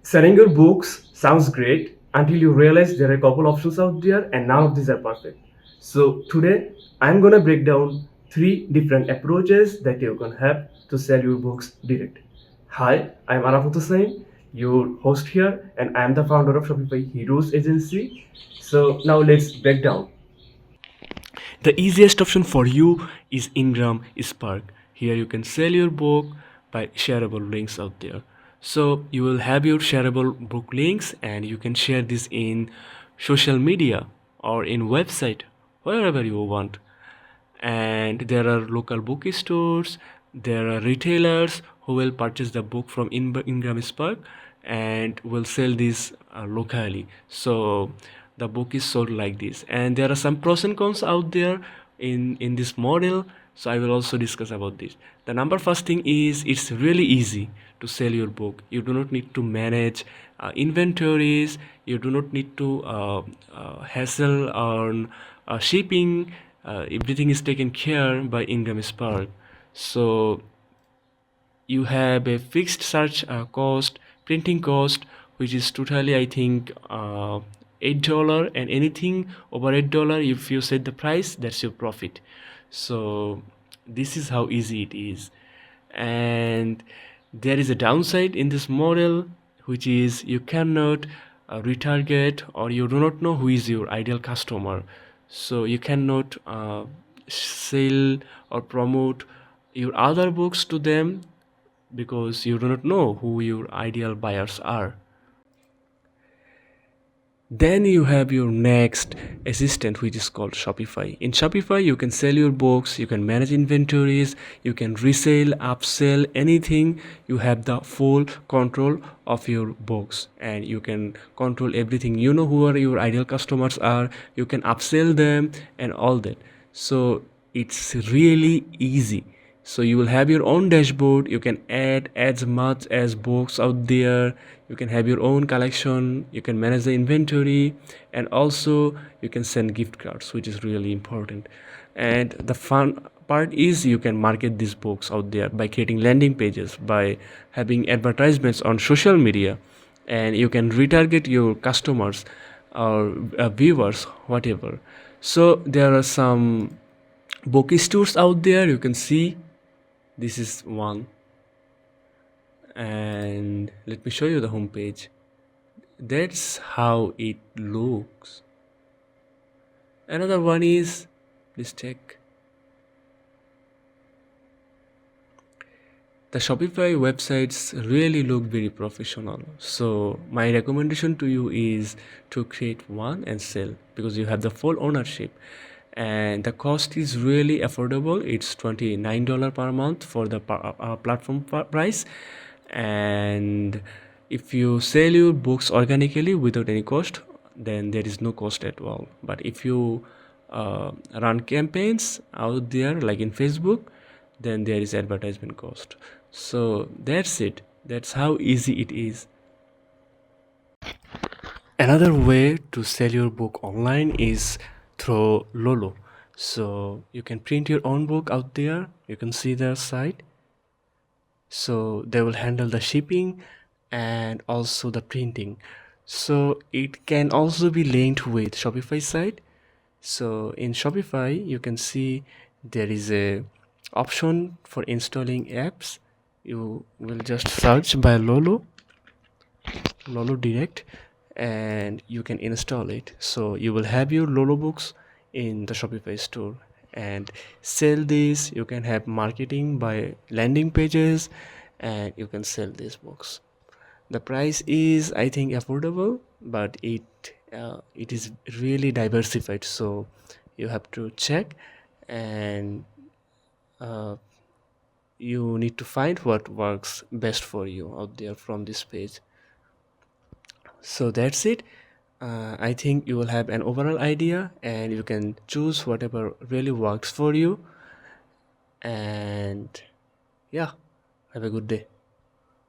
Selling your books sounds great until you realize there are a couple options out there and none of these are perfect. So today I'm gonna break down three different approaches that you can have to sell your books direct. Hi, I'm Arafat Hussain, your host here, and I'm the founder of Shopify Heroes Agency. So now let's break down. The easiest option for you is IngramSpark. Here you can sell your book by shareable links out there. So you will have your shareable book links and you can share this in social media or in website, wherever you want. And there are local bookstores, there are retailers who will purchase the book from IngramSpark and will sell this locally. So the book is sold like this, and there are some pros and cons out there in this model. So I will also discuss about this. The number first thing is it's really easy to sell your book. You do not need to manage inventories. You do not need to hassle on shipping. Everything is taken care by IngramSpark. So you have a fixed search cost, printing cost, which is totally I think $8, and anything over $8, if you set the price, that's your profit. So this is how easy it is. And there is a downside in this model, which is you cannot retarget, or you do not know who is your ideal customer. So you cannot sell or promote your other books to them because you do not know who your ideal buyers are. Then you have your next assistant, which is called Shopify. In Shopify, you can sell your books, you can manage inventories, you can resell, upsell, anything. You have the full control of your books and you can control everything. You know who are your ideal customers are, you can upsell them and all that. So it's really easy. So you will have your own dashboard, you can add as much as books out there, you can have your own collection, you can manage the inventory, and also you can send gift cards, which is really important. And the fun part is you can market these books out there by creating landing pages, by having advertisements on social media, and you can retarget your customers or viewers, whatever. So there are some bookstores out there, you can see this is one, and let me show you the home page. That's how it looks. Another one is, please check, the Shopify websites really look very professional. So my recommendation to you is to create one and sell, because you have the full ownership and the cost is really affordable. It's $29 per month for the platform price. And if you sell your books organically without any cost, then there is no cost at all. But if you run campaigns out there like in Facebook, then there is advertisement cost. So that's it, that's how easy it is. Another way to sell your book online is through Lulu. So you can print your own book out there, you can see their site. So they will handle the shipping and also the printing. So it can also be linked with Shopify site. So in Shopify you can see there is a option for installing apps. You will just search by Lulu Direct and you can install it. So you will have your Lulu books in the Shopify store and sell these. You can have marketing by landing pages and you can sell these books. The price is I think affordable, but it is really diversified, so you have to check, and you need to find what works best for you out there from this page. So that's it. I think you will have an overall idea and you can choose whatever really works for you. And yeah, have a good day.